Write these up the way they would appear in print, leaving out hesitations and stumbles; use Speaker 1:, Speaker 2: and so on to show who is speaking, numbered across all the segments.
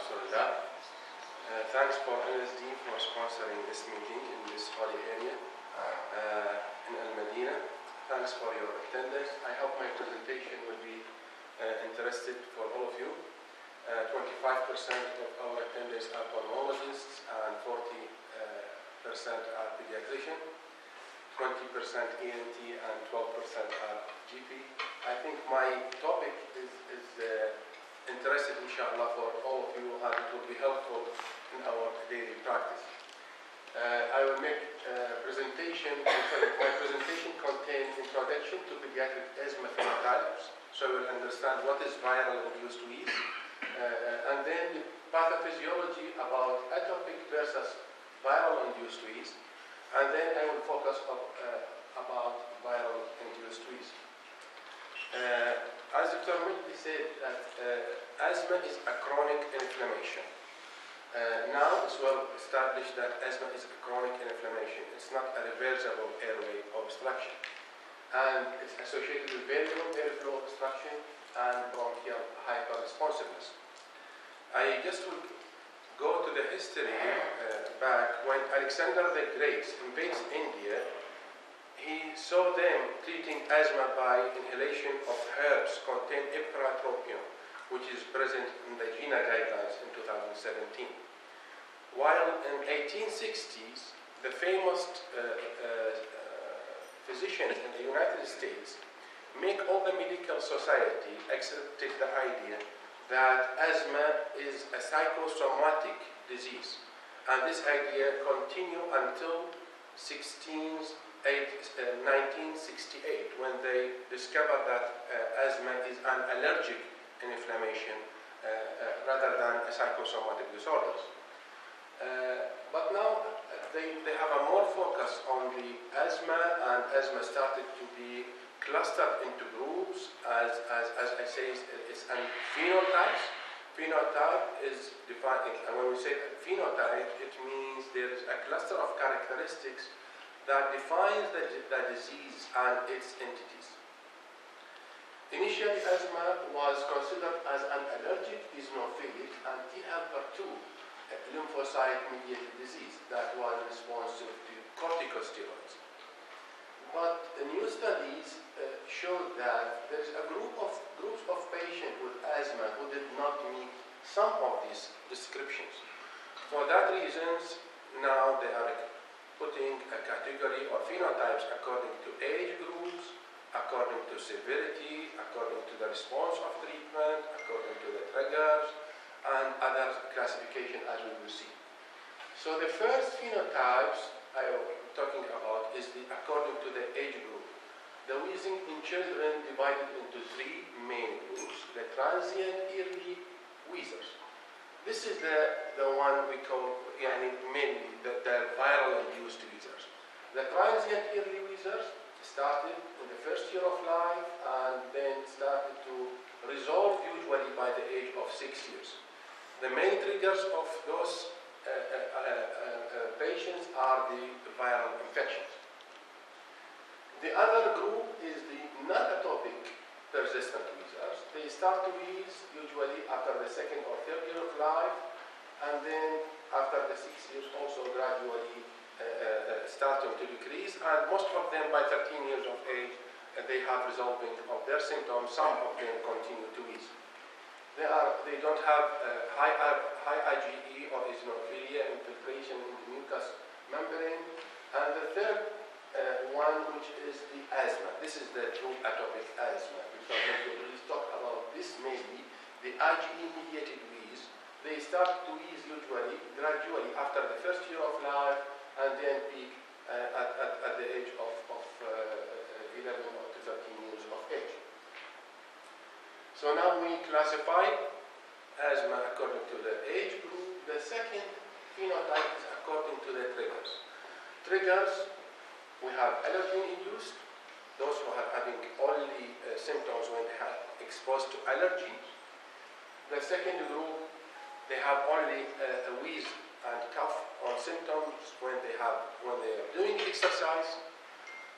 Speaker 1: Alhamdulillah. Thanks for LSD for sponsoring this meeting in this holy area in Madena. Thanks for your attendance. I hope my presentation will be interesting for all of you. 25% of our attendees are pulmonologists and 40% are pediatrician, 20% ENT and 12% are GP. I think my topic is interesting, inshallah, for all of you, and it will be helpful in our daily practice. I will make a presentation. My presentation contains introduction to pediatric asthma phenotypes, so you will understand what is viral-induced wheeze, and then the pathophysiology about atopic versus viral-induced wheeze, and then I will focus about viral-induced wheeze. As Dr. Milty said, that asthma is a chronic inflammation. Now it's well established that asthma is a chronic inflammation. It's not a reversible airway obstruction. And it's associated with variable airflow obstruction and bronchial hyperresponsiveness. I just will go to the history back when Alexander the Great invaded India. He saw them treating asthma by inhalation of herbs containing ipratropium, which is present in the GINA guidelines in 2017. While in 1860s, the famous physicians in the United States make all the medical society accepted the idea that asthma is a psychosomatic disease. And this idea continued until 1968, when they discovered that asthma is an allergic inflammation rather than a psychosomatic disorder. But now they have a more focus on the asthma, and asthma started to be clustered into groups. As I say, it's an phenotypes. Phenotype is defined, and when we say phenotype, it means there is a cluster of characteristics that defines the disease and its entities. Initially, asthma was considered as an allergic eosinophilic and T helper 2 lymphocyte-mediated disease that was responsive to corticosteroids. But new studies showed that there is a groups of patients with asthma who did not meet some of these descriptions. For that reasons, now they are putting a category or phenotypes according to age groups, according to severity, according to the response of treatment, according to the triggers, and other classification as we will see. So the first phenotypes I'm talking about is according to the age group. The wheezing in children divided into three main groups: the transient early wheezers. This is the one we call mainly the viral-induced wheezers. The transient early wheezers started in the first year of life and then started to resolve usually by the age of 6 years. The main triggers of those patients are the viral infections. The other group is the non-atopic persistent wheezers. They start to wheeze usually after the second or third year of life, and then after the 6 years also gradually starting to decrease, and most of them by 13 years of age they have resolving of their symptoms. Some of them continue to wheeze. They don't have high IgE or eosinophilia infiltration in the mucous membrane. And the third one, which is the asthma. This is the true atopic asthma, because when we talk about this, maybe the IgE-mediated wheeze, they start to wheeze usually gradually after the first year of life, and then peak at the age of 11 or to 13 years of age. So now we classify asthma according to the age group. The second phenotype is according to the triggers. Triggers, we have allergen-induced, those who are having only symptoms when they are exposed to allergy. The second group, they have only a wheeze and cough or symptoms when they are doing exercise.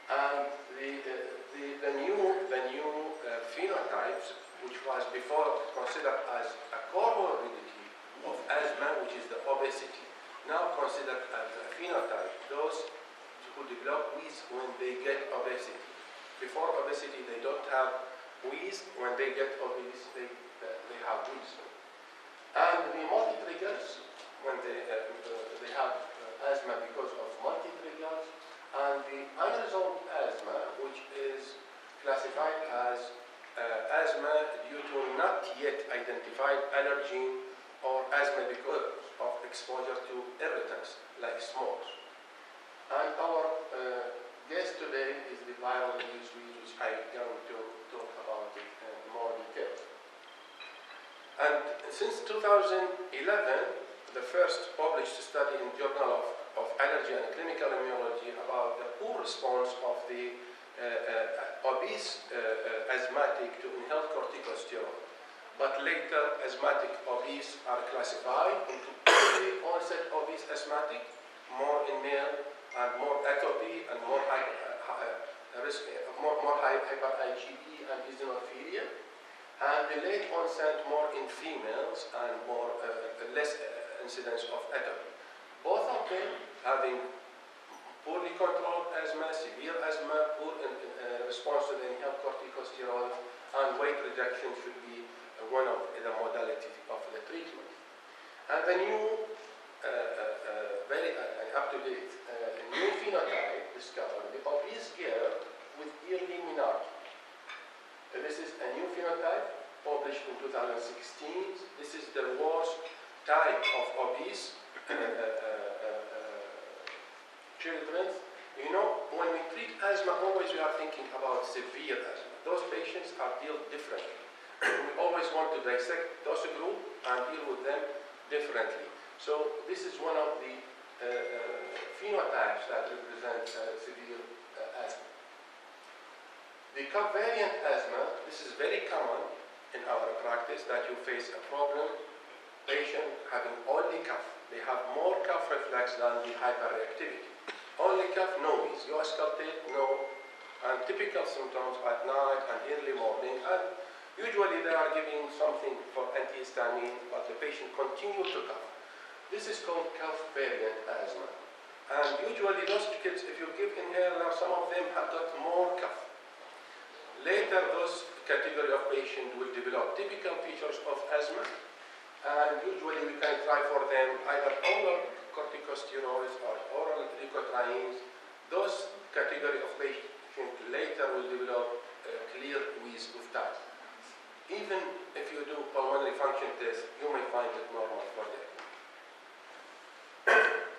Speaker 1: And the new phenotypes, which was before considered as a comorbidity of develop wheeze when they get obesity. Before obesity, they don't have wheeze. When they get obese, they have wheeze. And the multi-triggers, when they have asthma because of multi-triggers, and the unresolved asthma, which is classified as asthma due to not yet identified allergen or asthma because of exposure to irritants like smoke. And our guest today is the viral disease, which I'm going to talk about it in more detail. And since 2011, the first published study in Journal of Allergy and Clinical Immunology about the poor response of the obese asthmatic to inhaled corticosteroid. But later, asthmatic obese are classified into early onset obese asthmatic, more in male, and more atopy and more high risk, more high hyper IgE and eosinophilia, and the late onset more in females and more less incidence of atopy. Both of them having poorly controlled asthma, severe asthma, poor response to the inhaled corticosteroids, and weight reduction should be one of the modalities of the treatment. And the new, very up-to-date, new phenotype discovered, the obese girl with early menarche. This is a new phenotype published in 2016. This is the worst type of obese children. You know, when we treat asthma, always we are thinking about severe asthma. Those patients are dealt differently. We always want to dissect those group and deal with them differently. So this is one of the phenotypes that represent severe asthma. The cough variant asthma, this is very common in our practice, that you face a problem, patient having only cough. They have more cough reflex than the hyperreactivity. Only cough, no wheeze. You auscultate, no. And typical symptoms at night and early morning. And usually they are giving something for antihistamine, but the patient continues to cough. This is called cough variant asthma. And usually those kids, if you give inhaler, some of them have got more cough. Later, those category of patients will develop typical features of asthma. And usually we can try for them either oral corticosteroids or oral leukotrienes. Those category of patients later will develop clear wheeze with time. Even if you do pulmonary function test, you may find it normal for them.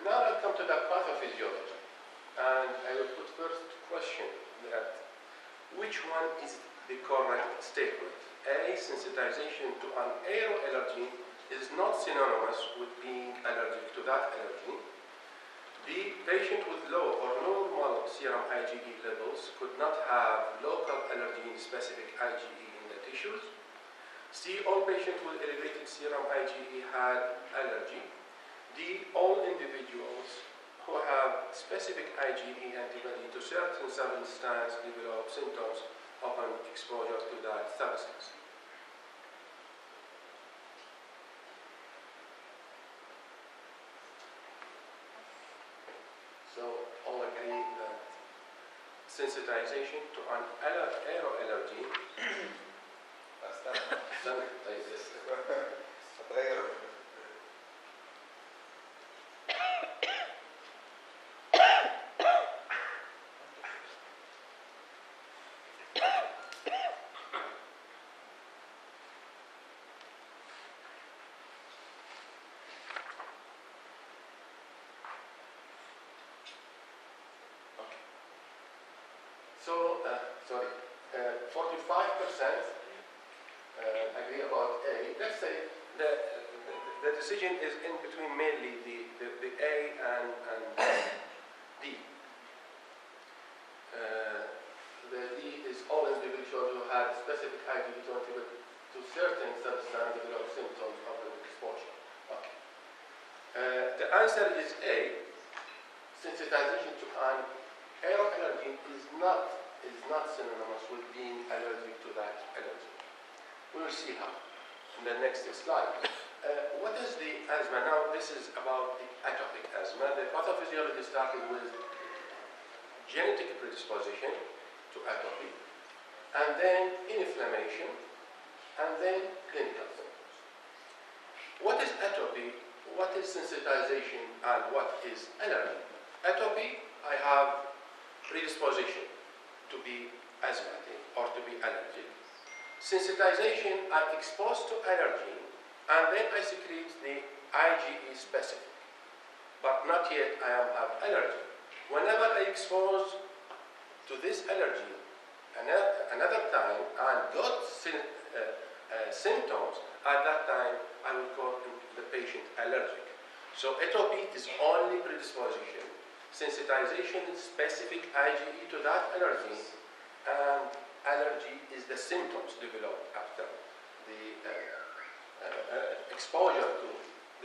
Speaker 1: Now I'll come to the pathophysiology. And I will put first question that which one is the correct statement? A, sensitization to an aeroallergen is not synonymous with being allergic to that allergen. B, patient with low or normal serum IgE levels could not have local allergen-specific IgE in the tissues. C, all patients with elevated serum IgE had allergy. D, all individuals who have specific IgE antibody to certain substance develop symptoms upon exposure to that substance. So all agree that sensitization to an aeroallergen So, 45% agree about A. Let's say the decision is in between mainly the A and D. The D is all individuals who had specific IgE to certain substance develop symptoms of an exposure. Okay. The answer is A. Sensitization to an aeroallergen is not synonymous with being allergic to that allergen. We will see how in the next slide. What is the asthma? Now this is about the atopic asthma. The pathophysiology started with genetic predisposition to atopy, and then inflammation, and then clinical symptoms. What is atopy? What is sensitization? And what is allergy? Atopy, I have predisposition to be asthmatic or to be allergic. Sensitization, I'm exposed to allergen, and then I secrete the IgE specific, but not yet I have allergy. Whenever I expose to this allergy another time and got symptoms, at that time I will call the patient allergic. So atopy is only predisposition. Sensitization is specific IgE to that allergy, and allergy is the symptoms developed after the exposure to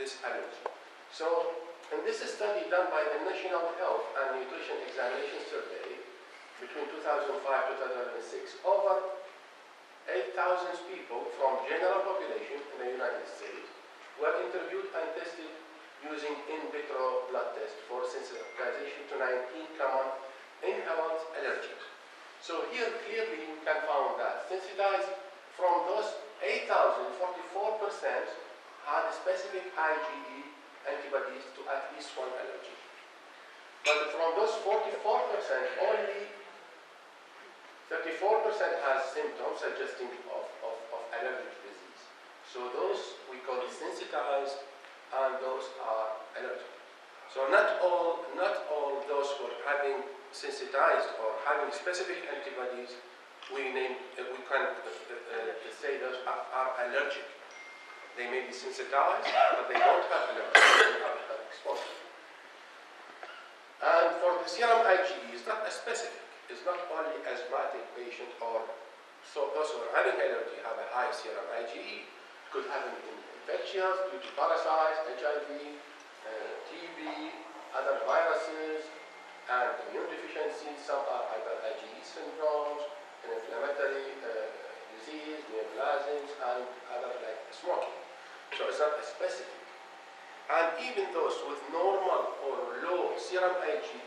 Speaker 1: this allergy. So in this study done by the National Health and Nutrition Examination Survey between 2005 to 2006, over 8,000 people from general population in the United States were interviewed and tested using in vitro blood test for sensitization to 19 common inherent allergens. So here clearly you can find that sensitized from those 8,000, 44% had specific IgE antibodies to at least one allergy. But from those 44%, only 34% has symptoms suggesting of allergic disease. So those we call sensitized, and those are allergic. So not all those who are having sensitized or having specific antibodies, we can say those are allergic. They may be sensitized, but they don't have allergy. They have exposure. And for the serum IgE, it's not a specific. It's not only asthmatic patient or so those who are having allergy have a high serum IgE. Could have an infectious due to parasites, HIV, TB, other viruses, and immune deficiencies. Some are either IgE syndromes, an inflammatory disease, neoplasms, and other like smoking. So it's not a specific. And even those with normal or low serum IgE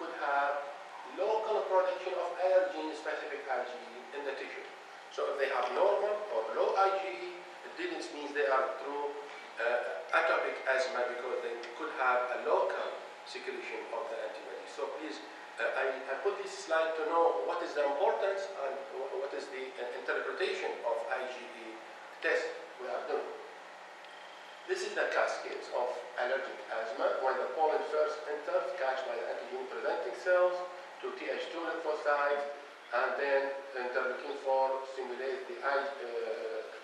Speaker 1: could have local production of allergen-specific IgE in the tissue. So if they have normal or low IgE, it didn't mean they are through atopic asthma, because they could have a local secretion of the antibody. So please, I put this slide to know what is the importance and what is the interpretation of IgE test we are doing. This is the cascades of allergic asthma. When the pollen first enters, catch by the antigen-presenting cells to Th2 lymphocytes, and then interleukin-4 stimulate the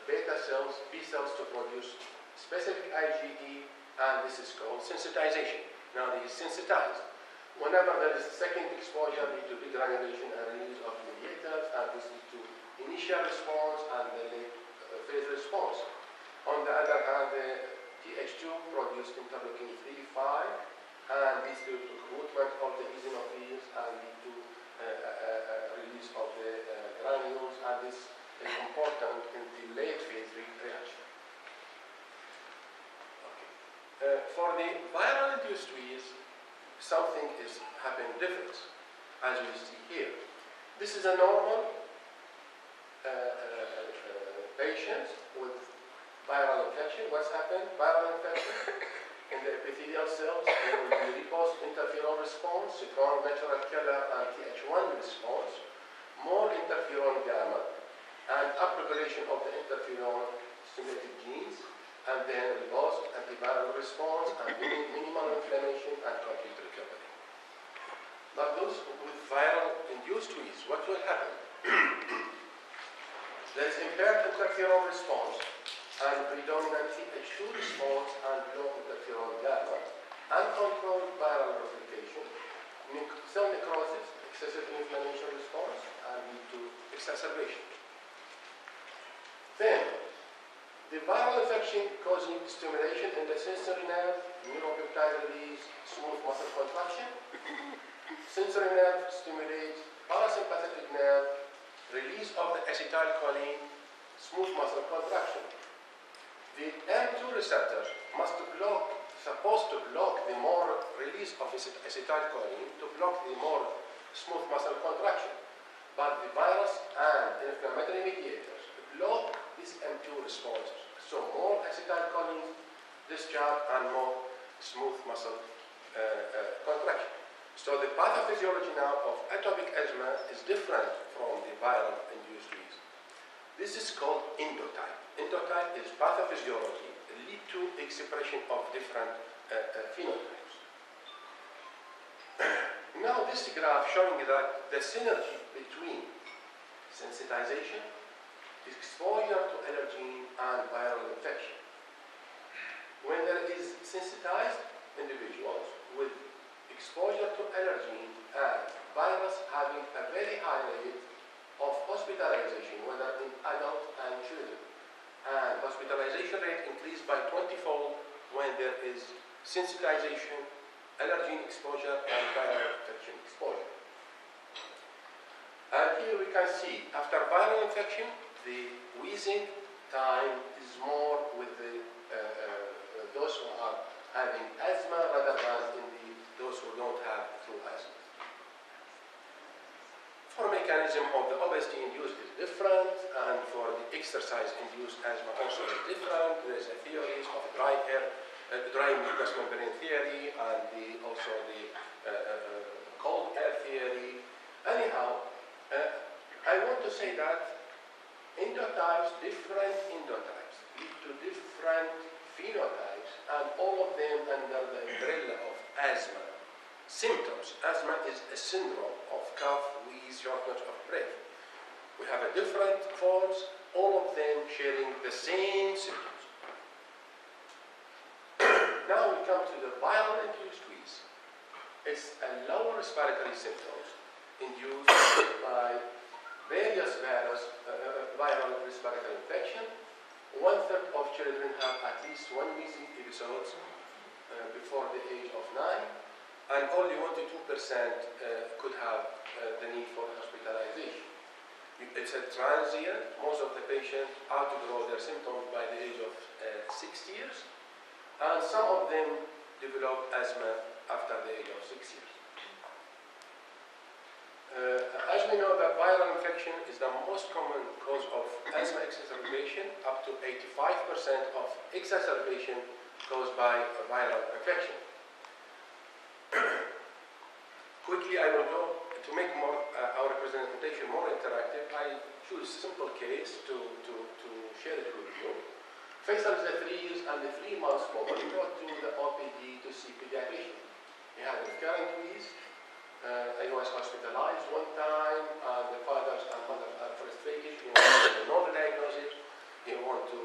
Speaker 1: beta cells, B cells, to produce specific IgE, and this is called sensitization. Now they is sensitized. Whenever there is second exposure, lead to degranulation and release of mediators, and this leads to initial response and the late phase response. On the other hand, the Th2 produce interleukin-3, 5, and leads to recruitment of the eosinophils and lead to release of the granules, and this is important in the late phase reaction. Okay. For the viral-induced wheeze, something is happening different, as we see here. This is a normal patient with viral infection. What's happened? Viral infection in the epithelial cells, there will be repose interferon response, second natural killer, and Th1 response, more interferon gamma, and upregulation of the interferon stimulated genes, and then repose antiviral response, and minimal inflammation and complete recovery. But those with viral-induced wheeze, what will happen? There is impaired interferon response and predominant Th2 response and low interferon gamma, uncontrolled viral replication, cell necrosis, excessive inflammation response, and lead to exacerbation. Then, the viral infection causing stimulation in the sensory nerve, neuropeptide release, smooth muscle contraction. Sensory nerve stimulates parasympathetic nerve, release of the acetylcholine, smooth muscle contraction. The M2 receptor supposed to block the more release of acetylcholine, to block the more smooth muscle contraction. But the virus and inflammatory mediators block these M2 responses. So more acetylcholine discharge and more smooth muscle contraction. So the pathophysiology now of atopic asthma is different from the viral-induced wheeze. This is called endotype. Endotype is pathophysiology lead to expression of different phenotypes. Now this graph showing that the synergy between sensitization, exposure to allergen, and viral infection. When there is sensitized individuals with exposure to allergen and virus having a very high rate of hospitalization, whether in adults and children. And hospitalization rate increased by 20-fold when there is sensitization, allergen exposure, and viral infection exposure. And here we can see, after viral infection, the wheezing time is more with the, those who are having asthma rather than in those who don't have true asthma. For mechanism of the obesity-induced is different, and for the exercise-induced asthma also is different. There is a theory of dry air, dry mucous membrane theory, and also the cold air theory. Anyhow, I want to say that endotypes, different endotypes, lead to different phenotypes, and all of them under the umbrella of asthma. Symptoms. Asthma is a syndrome of cough, wheeze, shortness of breath. We have a different forms, all of them sharing the same symptoms. Now we come to the viral-induced wheeze. It's a lower respiratory symptoms induced by various viral respiratory infection. 1/3 of children have at least one wheezing episodes before the age of 9. And only 1 to 2% could have the need for hospitalization. It's a transient. Most of the patients outgrow their symptoms by the age of 6 years, and some of them develop asthma after the age of 6 years. As we know that viral infection is the most common cause of asthma exacerbation, up to 85% of exacerbation caused by a viral infection. Quickly, I will go to make more our presentation more interactive. I choose a simple case to share it with you. Faisal is 3 years and 3 months old. He got to the OPD to see pediatrician. He had a recurrent wheeze. He was hospitalized one time, and the fathers and mothers are frustrated. He wants to know the diagnosis. He wants to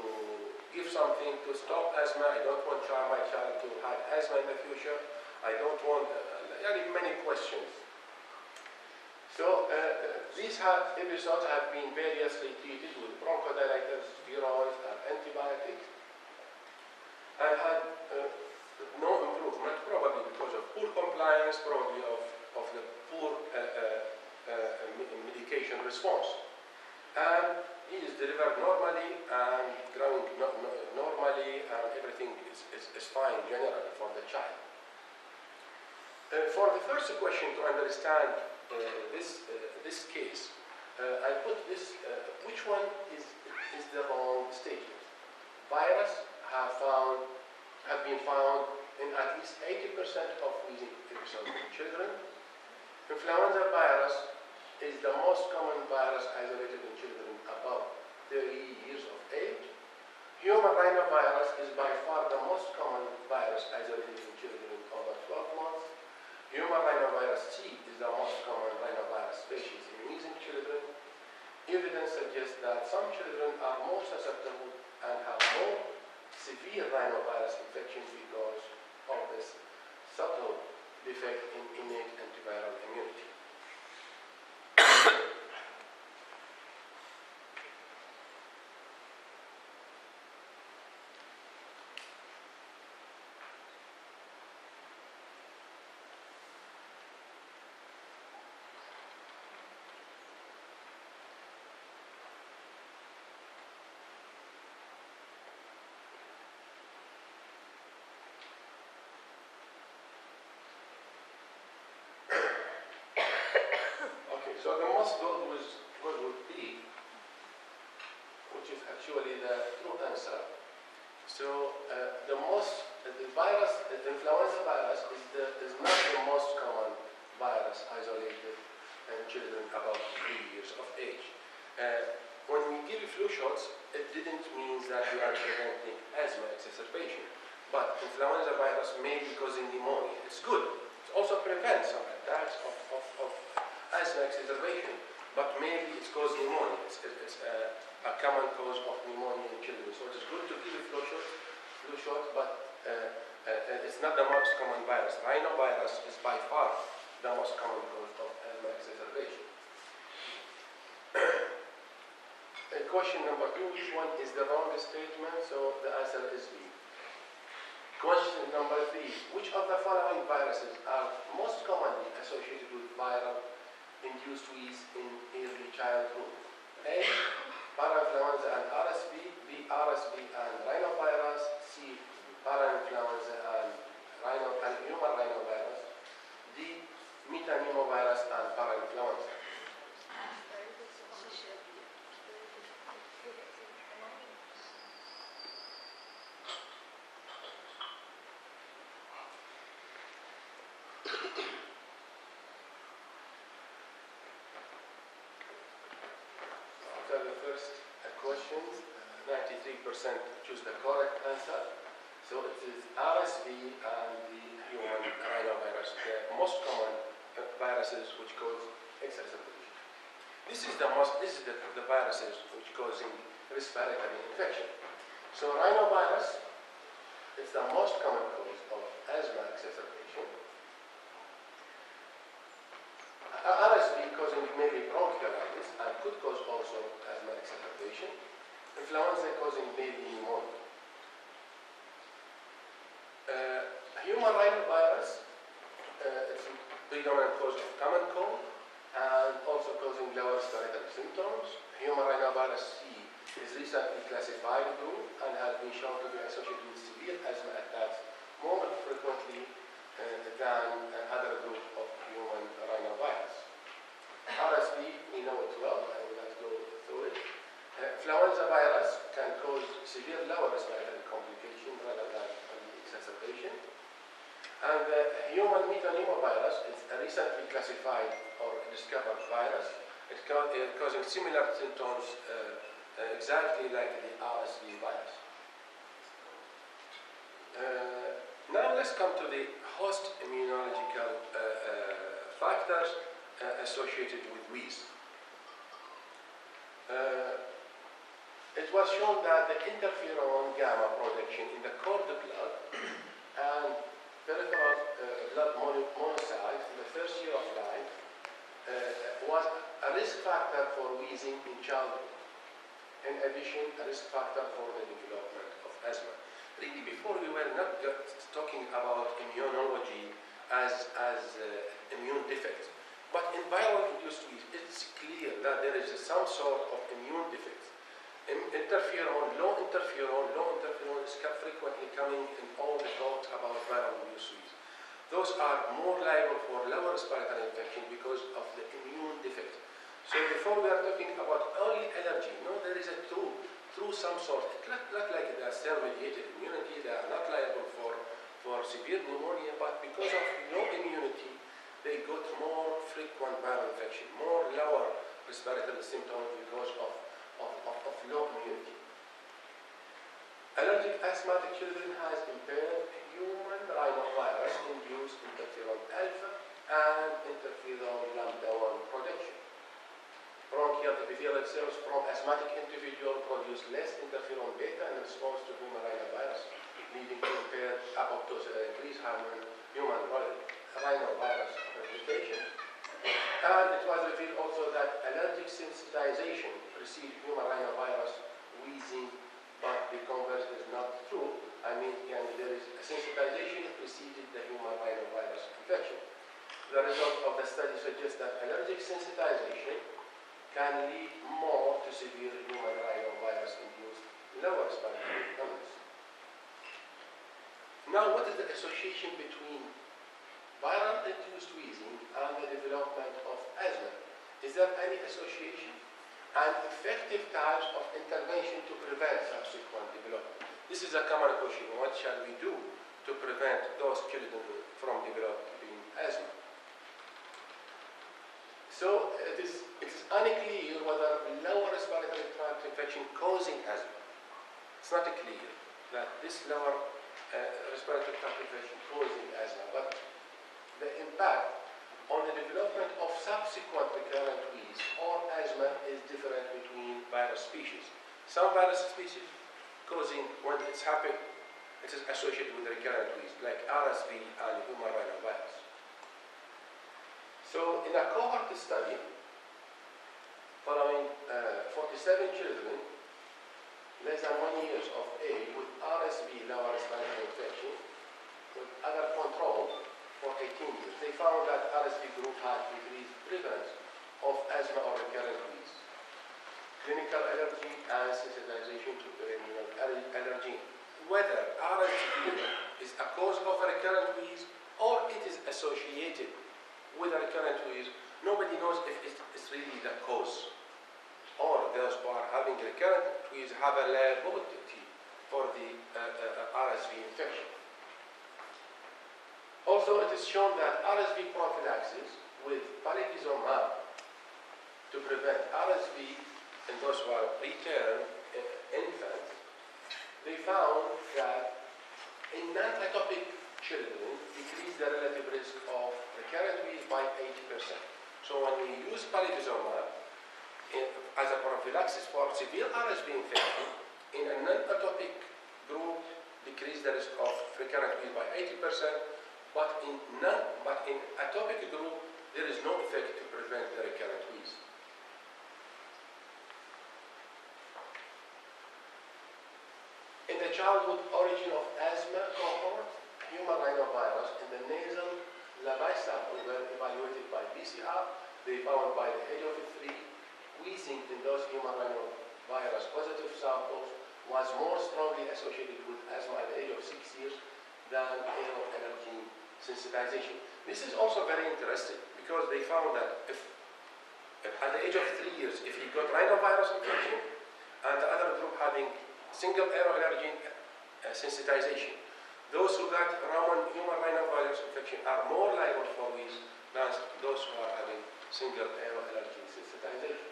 Speaker 1: give something to stop asthma. I don't want my child to have asthma in the future. I don't want many questions. So these episodes have been variously treated with bronchodilators, steroids, and antibiotics, and had no improvement, probably because of poor compliance, probably of the poor medication response. And he is delivered normally and growing normally, and everything is fine generally for the child. For the first question to understand this case, I put this, which one is the wrong statement? Virus have been found in at least 80% of wheezing episodes in children. Influenza virus is the most common virus isolated in children above 30 years of age. Human rhinovirus is by far the most common virus isolated in children over 12 months. Human rhinovirus C is the most common rhinovirus species in wheezing children. Evidence suggests that some children are more susceptible and have more severe rhinovirus infection because of this subtle defect in innate antiviral immunity. most good would be, which is actually the true answer. So the influenza virus is not the most common virus isolated in children about 3 years of age. When we give flu shots, it didn't mean that we are preventing asthma exacerbation. But influenza virus may be causing pneumonia. It's good. It also prevents some attacks of asthma exacerbation. But mainly it's causing pneumonia. It's a common cause of pneumonia in children. So it's good to give a flu shot, but it's not the most common virus. Rhinovirus is by far the most common cause of asthma exacerbation. Question number 2, which one is the wrong statement? So the answer is B. Question number 3, which of the following viruses are most commonly associated with viral induced wheeze in early childhood? A, parainfluenza and RSV, B, RSV and rhinovirus, C, parainfluenza and human rhinovirus, D, metapneumovirus and parainfluenza. After the first question, 93% choose the correct answer. So it is RSV and the human rhinovirus, the most common viruses which cause exacerbation. This is the viruses which causing respiratory infection. So rhinovirus is the most common cause of asthma exacerbation. RSV causing mainly bronchiolitis and could cause also asthma exacerbation. Influenza causing mainly pneumonia. Human rhinovirus is a predominant cause of common cold and also causing lower respiratory symptoms. Human rhinovirus C is recently classified group and has been shown to be associated with severe asthma attacks more frequently than other group of human rhinovirus. RSV, we know it well, I will not go through it. Influenza virus can cause severe lower respiratory complication rather than exacerbation. And the human metapneumovirus is a recently classified or discovered virus. It's causing similar symptoms exactly like the RSV virus. Now let's come to the host immunological factors associated with wheeze. It was shown that the interferon gamma production in the cord blood and peripheral blood monocytes in the first year of life was a risk factor for wheezing in childhood. In addition, a risk factor for the development of asthma. Really, before we were not talking about immunology as immune defects, but in viral-induced wheeze, it's clear that there is some sort of immune defects. Interferon, low interferon is frequently coming in all the talks about viral-induced wheeze. Those are more liable for lower respiratory infection because of the immune defect. So before we are talking about only allergy, no, there is a through some sort, it's not like they are cell-mediated immunity, they are not liable for severe pneumonia, but because of low immunity, they got more frequent viral infection, more lower respiratory symptoms because of low immunity. Allergic asthmatic children has impaired human rhinovirus-induced interferon alpha and interferon lambda 1 production. Bronchial epithelial cells from asthmatic individual produce less interferon beta in response to human rhinovirus, leading to impaired apoptosis and increased human rhinovirus replication. And it was revealed also that allergic sensitization precedes human rhinovirus wheezing, but the converse is not true. I mean, there is a sensitization preceded the human rhinovirus infection. The result of the study suggests that allergic sensitization can lead more to severe human rhinovirus-induced lower respiratory illness. Now, what is the association between viral-induced wheezing and the development of asthma? Is there any association? And effective types of intervention to prevent subsequent development. This is a common question. What shall we do to prevent those children from developing asthma? So it is unclear whether lower respiratory tract infection causing asthma. It's not clear that this lower respiratory tract infection causing asthma, but the impact on the development of subsequent recurrent wheeze or asthma is different between virus species. Some virus species causing, when it's happening, it is associated with recurrent wheeze, like RSV and human rhinovirus. So in a cohort study, following 47 children less than 1 year of age with RSV, lower respiratory infection, with other control, for 18 years. They found that RSV group had decreased prevalence of asthma or recurrent wheeze, clinical allergy, and sensitization to perennial allergen. Whether RSV is a cause of a recurrent wheeze or it is associated with a recurrent wheeze, nobody knows if it's really the cause. Or those who are having recurrent wheeze have a liability for the RSV infection. Also, it is shown that RSV prophylaxis with palivizumab to prevent RSV in those who are preterm infants, they found that in non-atopic children decreased the relative risk of recurrent wheeze by 80%. So when we use palivizumab as a prophylaxis for severe RSV infection, in a non-atopic group decreased the risk of recurrent wheeze by 80%. But in atopic group, there is no effect to prevent the recurrent wheeze. In the childhood origin of asthma cohort, human rhinovirus in the nasal labii sample were evaluated by PCR. They found by the age of 3, wheezing in those human rhinovirus positive samples was more strongly associated with asthma at the age of 6 years than aeroallergen sensitization. This is also very interesting because they found that if at the age of 3 years, if he got rhinovirus infection and the other group having single aeroallergen sensitization, those who got human rhinovirus infection are more liable for wheeze than those who are having single aeroallergen sensitization.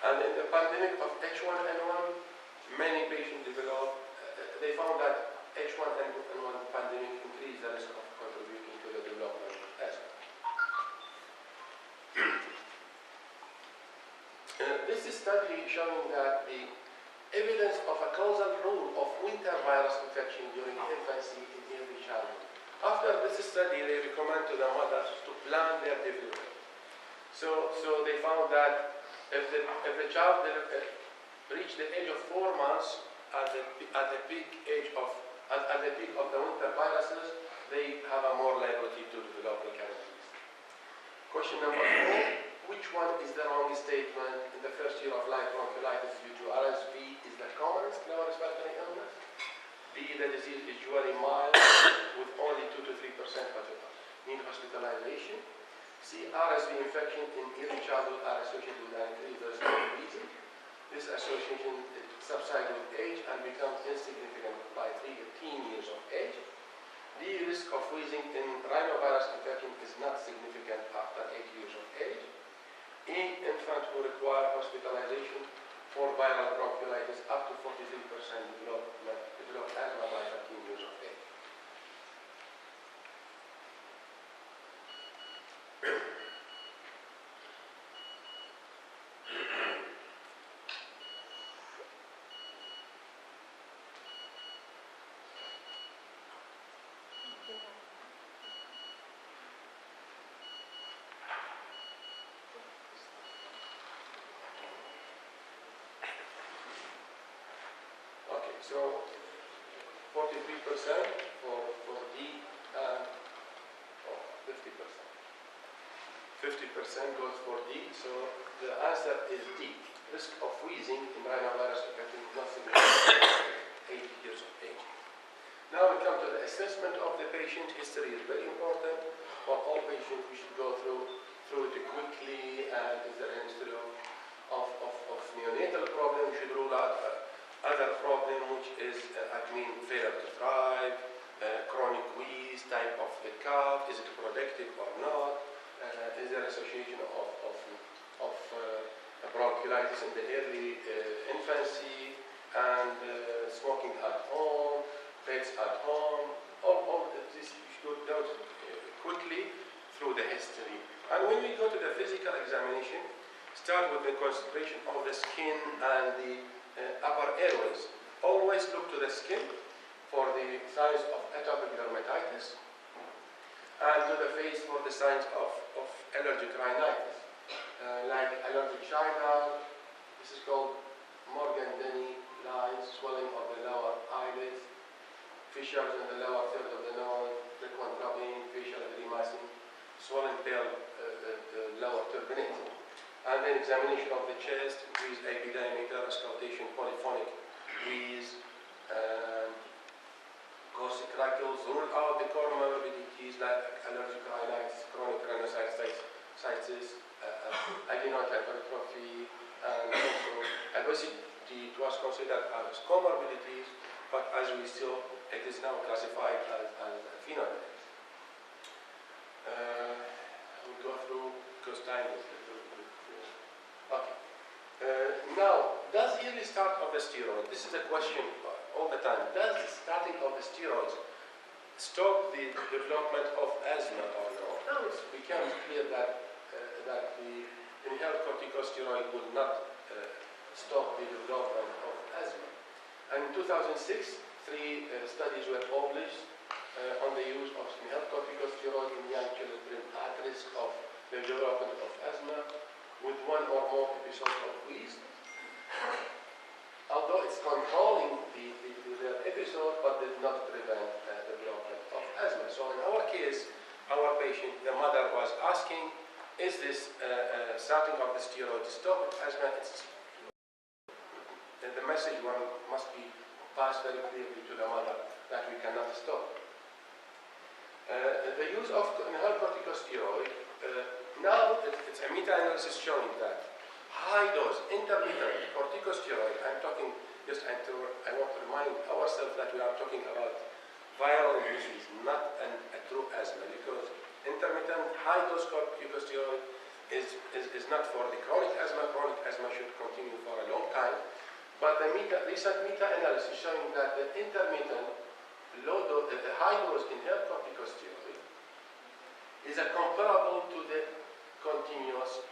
Speaker 1: And in the pandemic of H1N1, many patients developed, they found that H1N1 pandemic increased the risk of contributing to the development of asthma. This study showing that the evidence of a causal role of winter virus infection during infancy in early childhood. After this study, they recommend to the mothers to plan their development. So they found that if the child reached the age of 4 months at the peak of the winter viruses, they have a more liability to develop recurrent wheeze. Question number 4, which one is the wrong statement? In the first year of life, bronchiolitis due to RSV is the commonest lower respiratory illness. B, the disease is usually mild with only 2 to 3% mean hospitalization. C, RSV infection in early childhood are associated with an increased risk of wheezing. This association subsides with age and becomes insignificant by 13 years of age. The risk of wheezing in rhinovirus infection is not significant after 8 years of age. E, infants who require hospitalization for viral bronchiolitis up to 43% develop asthma by 13 years of age. So 43% for D and 50%. 50% goes for D, so the answer is D. Risk of wheezing in rhinovirus infection is not significant 8 years of age. Now we come to the assessment of the patient. History is very important for all patients. We should go through through it quickly, and is there a history of neonatal problem? We should rule out other problem, which is, failure to thrive, chronic wheeze, type of the cough, is it protective or not? Is there association of bronchiolitis in the early infancy, and smoking at home, pets at home? All this you should note quickly through the history. And when we go to the physical examination, start with the concentration of the skin and the upper airways. Always look to the skin for the signs of atopic dermatitis, and to the face for the signs of allergic rhinitis, like allergic child. This is called Morgan-Denny lines, swelling of the lower eyelids, fissures in the lower third of the nose, frequent rubbing, facial grimacing, swelling tail, lower turbinate. And then examination of the chest, wheeze, AP diameter, auscultation, polyphonic wheeze, caustic crackles. Rule out the comorbidities like allergic rhinitis, chronic rhinosinusitis, adenoid hypertrophy, and also obesity. It was considered as comorbidities, but as we saw, it is now classified as phenotypes. We'll go through because time is okay. Now, does yearly start of the steroid? This is a question all the time. Does the starting of the steroids stop the development of asthma or not? Now it becomes clear that the inhaled corticosteroid will not stop the development of asthma. And in 2006, 3 studies were published on the use of inhaled corticosteroid in young children at risk of the development of asthma with 1 or more episodes of wheeze. Although it's controlling the episode, but did not prevent the development of asthma. So in our case, our patient, the mother was asking, is this starting of the steroid stop asthma? The message must be passed very clearly to the mother that we cannot stop. The use of inhaled corticosteroid, now it's a meta-analysis showing that high dose intermittent corticosteroid, I'm talking just I want to remind ourselves that we are talking about viral disease, not a true asthma, because intermittent high dose corticosteroid is not for the chronic asthma. Chronic asthma should continue for a long time. But the recent meta-analysis showing that the intermittent the high dose inhaled corticosteroid is comparable to the continuous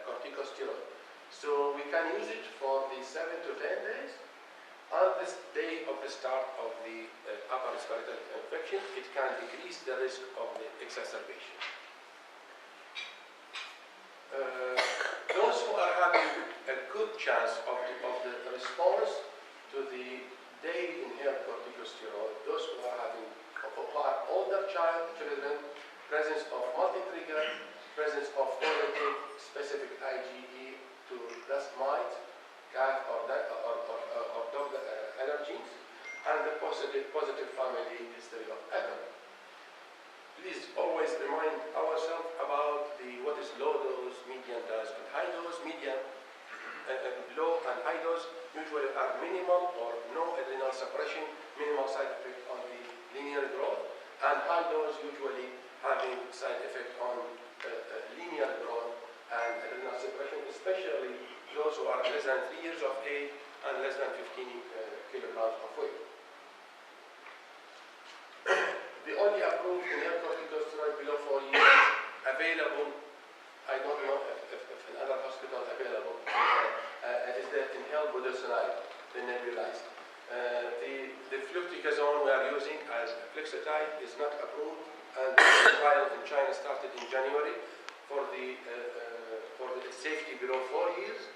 Speaker 1: corticosteroid. So we can use it for the 7 to 10 days. On this day of the start of the upper respiratory infection, it can decrease the risk of the exacerbation. Those who are having a good chance of the response to the daily inhaled corticosteroid, those who are older children, presence of multi-trigger, presence of positive specific IgE to dust mite, cat or dog allergies, and the positive family history of echo. Please always remind ourselves about what is low dose, medium dose, and high dose. Low and high dose usually are minimal or no adrenal suppression, minimal side effect on the linear growth, and high dose usually having side effect on linear growth and adrenal suppression, especially those who are less than 3 years of age and less than 15 kilograms of weight. The only approved inhaled corticosteroid below 4 years available, I don't know if another hospital available, is the inhaled budesonide, the nebulized. The fluticasone we are using as flexitide is not approved, and the trial in China started in January for the safety below 4 years.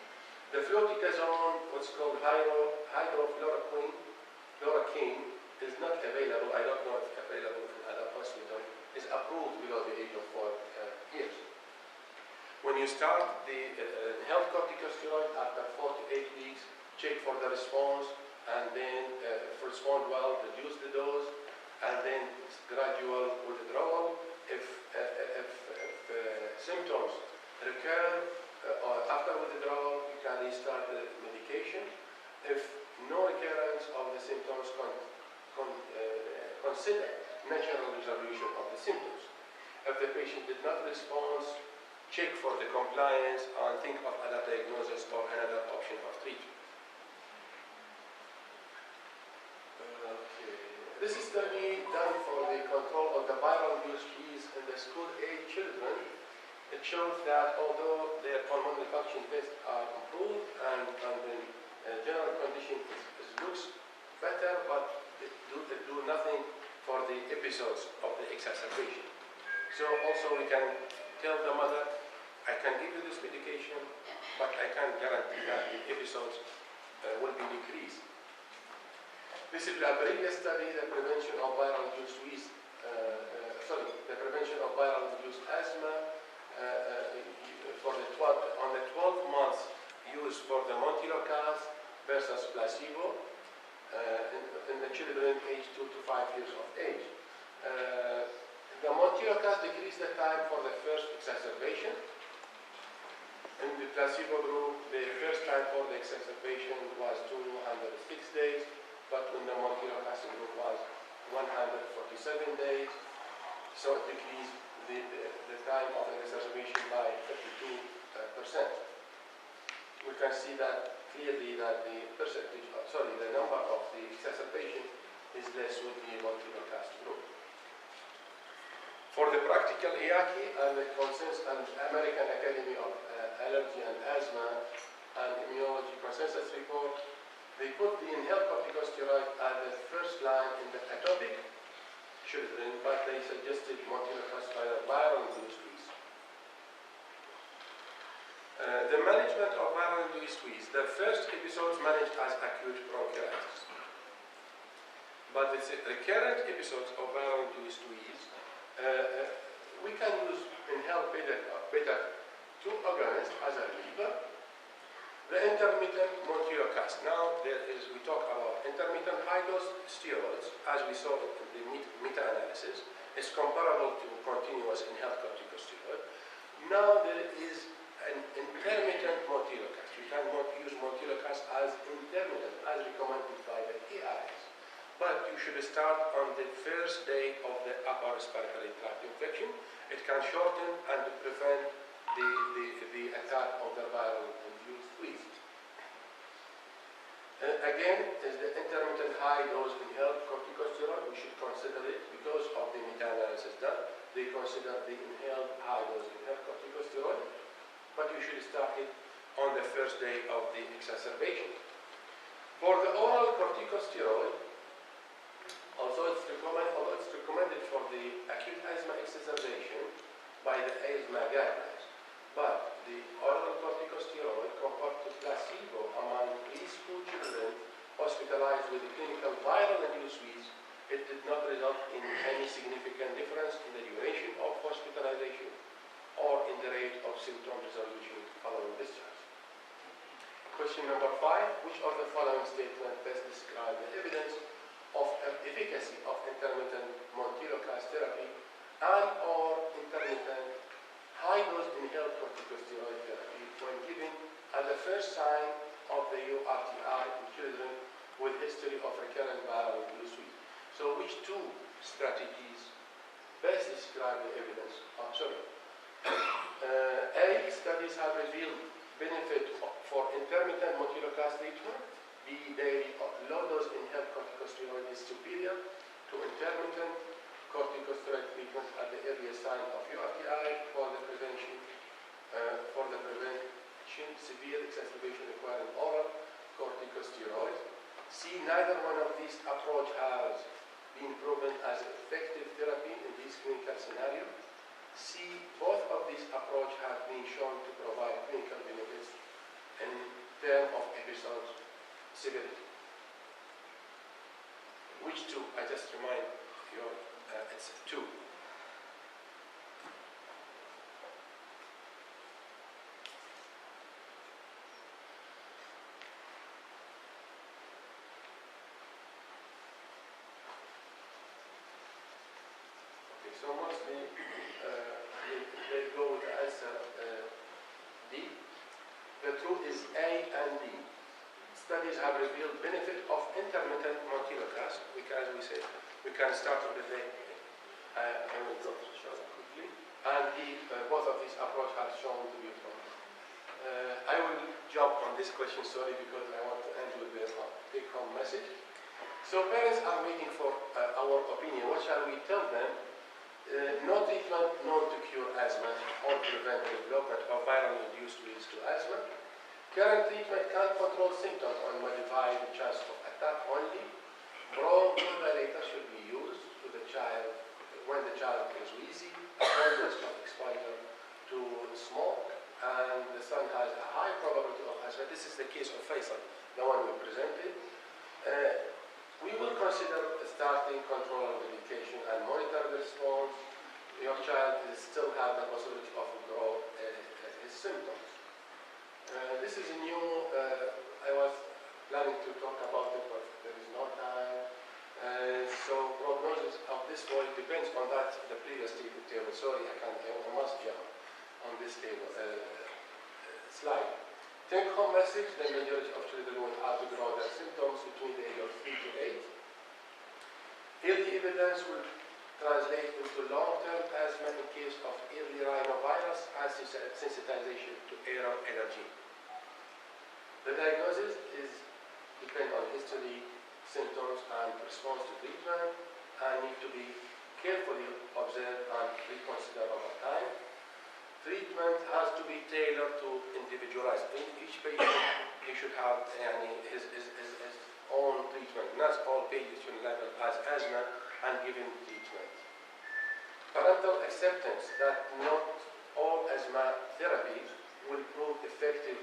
Speaker 1: The fluticasone, what's called hydrofluoroquine, is not available. I don't know if available in other hospitals. Is approved below the age of 4 years. When you start the inhaled corticosteroid after 4 to 8 weeks, check for the response, and then if respond well, reduce the dose, and then gradual withdrawal. If symptoms consider natural resolution of the symptoms. If the patient did not respond, check for the compliance and think of other diagnosis or another option of treatment. This is study done for the control of the viral-induced wheeze in the school-age children. It shows that although their pulmonary function tests are improved and the general condition looks better, but it do nothing for the episodes of the exacerbation. So also we can tell the mother, I can give you this medication, but I can't guarantee that the episodes will be decreased. This is a previous study, the prevention of viral-induced wheeze, the prevention of viral-induced asthma on the 12 months use for the montelukast versus placebo in the children aged 2 to 5 years of age. The montelukast decreased the time for the first exacerbation. In the placebo group, the first time for the exacerbation was 206 days, but in the montelukast group was 147 days. So it decreased the time of the exacerbation by 52%. We can see that clearly that the percentage, the number of the exacerbation is less with the montelukast group. For the practical EACI and the consensus and American Academy of Allergy and Asthma and Immunology consensus report, they put the inhaled corticosteroid as the first line in the atopic children, but they suggested montelukast by the viral-induced wheeze. The management of viral-induced wheeze, the first episodes managed as acute bronchiolitis. But the recurrent episodes of viral-induced wheeze, we can use inhaled beta-2 agonist as a reliever. The intermittent montelukast. Now we talk about intermittent high-dose steroids, as we saw in the meta-analysis, is comparable to continuous inhaled corticosteroid. Now there is an intermittent montelukast. You can use montelukast as intermittent, as recommended by the ERS. But you should start on the first day of the upper respiratory tract infection. It can shorten and prevent the attack of the viral-induced wheeze. Again, is the intermittent high-dose inhaled corticosteroid. We should consider it because of the meta-analysis done. They consider the inhaled high-dose inhaled corticosteroid, but you should start it on the first day of the exacerbation. For the oral corticosteroid, although it's recommended for the acute asthma exacerbation by the asthma guidelines, but the oral corticosteroid compared to placebo among preschool children hospitalized with clinical viral-induced wheeze, it did not result in any significant difference in the duration of hospitalization or in the rate of symptom resolution following discharge. Question number 5, which of the following statements best describe the evidence of efficacy of intermittent montelukast therapy and or intermittent high-dose inhaled corticosteroid therapy when given as the first sign of the URTI in children with history of recurrent viral-induced wheeze? So which two strategies best describe the evidence? A, studies have revealed benefit for intermittent montelukast treatment. B, daily low-dose inhaled corticosteroid is superior to intermittent corticosteroid treatment at the earliest sign of URTI for the prevention severe exacerbation requiring oral corticosteroid. C, neither one of these approach has been proven as effective therapy in this clinical scenario. C, both of these approaches have been shown to provide clinical benefits in terms of episode severity. Which two? I just remind you, it's 2. Okay, so mostly they go with the answer D. The truth is A and D. Studies have revealed benefit of intermittent montelukast. As we said, we can can start with the I will go through quickly. And both of these approaches are shown to be wrong. I will jump on this question, sorry, because I want to end with the take-home message. So parents are waiting for our opinion. What shall we tell them? No treatment known to cure asthma or prevent the development of viral-induced wheeze to asthma. Current treatment can control symptoms and modify the chance of attack only. Bronchodilator should be used to the child when the child is wheezy, avoidance of exposure to smoke, and the son has a high probability of asthma. This is the case of Faisal, the one we presented. We will consider starting control of the medication and monitor the response. Your child still has the possibility of grow his symptoms. This is a new, I was planning to talk about it, but there is no time. So prognosis of this boy depends on that, the previous table. Sorry, I must jump on this table slide. Take home message, the majority of children will have to grow their symptoms between the age of 3 to 8. Early evidence will translate into long-term asthma in case of early rhinovirus and sensitization to air allergy. The diagnosis depends on history, symptoms, and response to treatment, and need to be carefully observed and reconsidered over time. Treatment has to be tailored to individualized. In each patient, he should have his own treatment, not all patients level as asthma and given treatment. Parental acceptance that not all asthma therapies will prove effective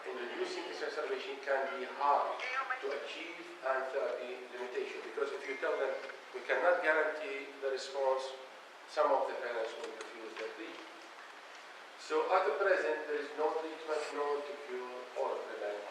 Speaker 1: in reducing exacerbation can be hard to achieve, and therapy limitation. Because if you tell them we cannot guarantee the response, some of the parents will refuse their treatment. So at the present, there is no treatment known to cure or prevent